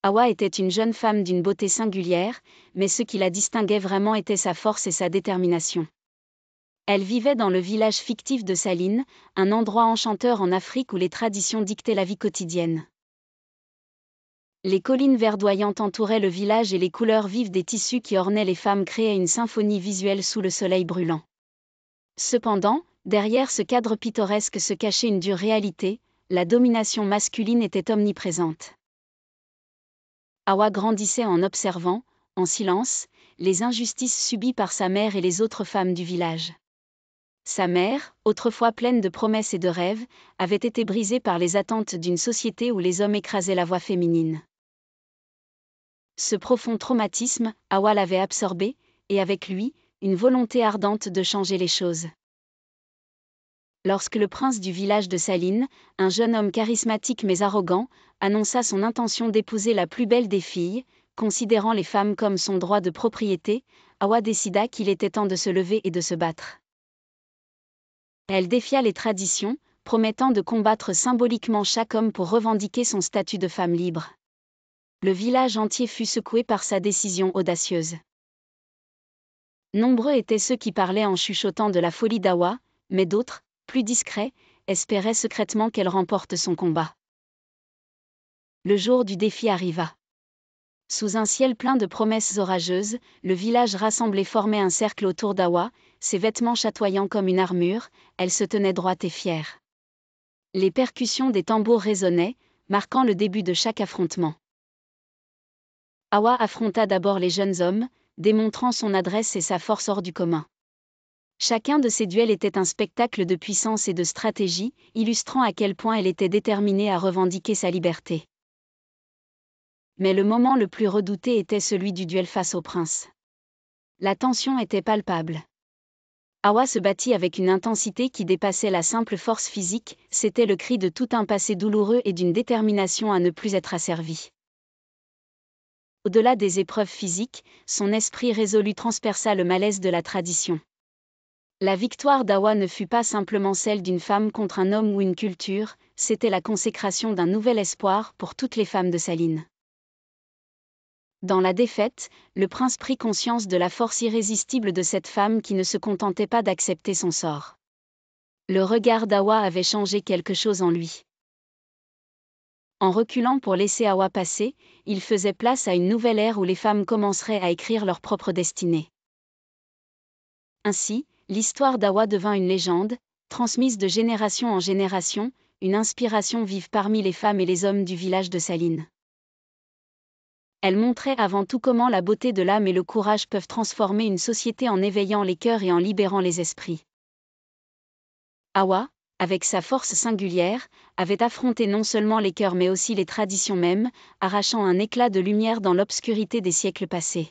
Hawa était une jeune femme d'une beauté singulière, mais ce qui la distinguait vraiment était sa force et sa détermination. Elle vivait dans le village fictif de Saline, un endroit enchanteur en Afrique où les traditions dictaient la vie quotidienne. Les collines verdoyantes entouraient le village et les couleurs vives des tissus qui ornaient les femmes créaient une symphonie visuelle sous le soleil brûlant. Cependant, derrière ce cadre pittoresque se cachait une dure réalité, la domination masculine était omniprésente. Hawa grandissait en observant, en silence, les injustices subies par sa mère et les autres femmes du village. Sa mère, autrefois pleine de promesses et de rêves, avait été brisée par les attentes d'une société où les hommes écrasaient la voix féminine. Ce profond traumatisme, Hawa l'avait absorbé, et avec lui, une volonté ardente de changer les choses. Lorsque le prince du village de Saline, un jeune homme charismatique mais arrogant, annonça son intention d'épouser la plus belle des filles, considérant les femmes comme son droit de propriété, Hawa décida qu'il était temps de se lever et de se battre. Elle défia les traditions, promettant de combattre symboliquement chaque homme pour revendiquer son statut de femme libre. Le village entier fut secoué par sa décision audacieuse. Nombreux étaient ceux qui parlaient en chuchotant de la folie d'Hawa, mais d'autres, plus discrets, espéraient secrètement qu'elle remporte son combat. Le jour du défi arriva. Sous un ciel plein de promesses orageuses, le village rassemblé formait un cercle autour d'Hawa, ses vêtements chatoyants comme une armure, elle se tenait droite et fière. Les percussions des tambours résonnaient, marquant le début de chaque affrontement. Hawa affronta d'abord les jeunes hommes, démontrant son adresse et sa force hors du commun. Chacun de ces duels était un spectacle de puissance et de stratégie, illustrant à quel point elle était déterminée à revendiquer sa liberté. Mais le moment le plus redouté était celui du duel face au prince. La tension était palpable. Hawa se battit avec une intensité qui dépassait la simple force physique, c'était le cri de tout un passé douloureux et d'une détermination à ne plus être asservie. Au-delà des épreuves physiques, son esprit résolu transperça le malaise de la tradition. La victoire d'Hawa ne fut pas simplement celle d'une femme contre un homme ou une culture, c'était la consécration d'un nouvel espoir pour toutes les femmes de Saline. Dans la défaite, le prince prit conscience de la force irrésistible de cette femme qui ne se contentait pas d'accepter son sort. Le regard d'Hawa avait changé quelque chose en lui. En reculant pour laisser Hawa passer, il faisait place à une nouvelle ère où les femmes commenceraient à écrire leur propre destinée. Ainsi, l'histoire d'Hawa devint une légende, transmise de génération en génération, une inspiration vive parmi les femmes et les hommes du village de Saline. Elle montrait avant tout comment la beauté de l'âme et le courage peuvent transformer une société en éveillant les cœurs et en libérant les esprits. Hawa, avec sa force singulière, avait affronté non seulement les cœurs mais aussi les traditions mêmes, arrachant un éclat de lumière dans l'obscurité des siècles passés.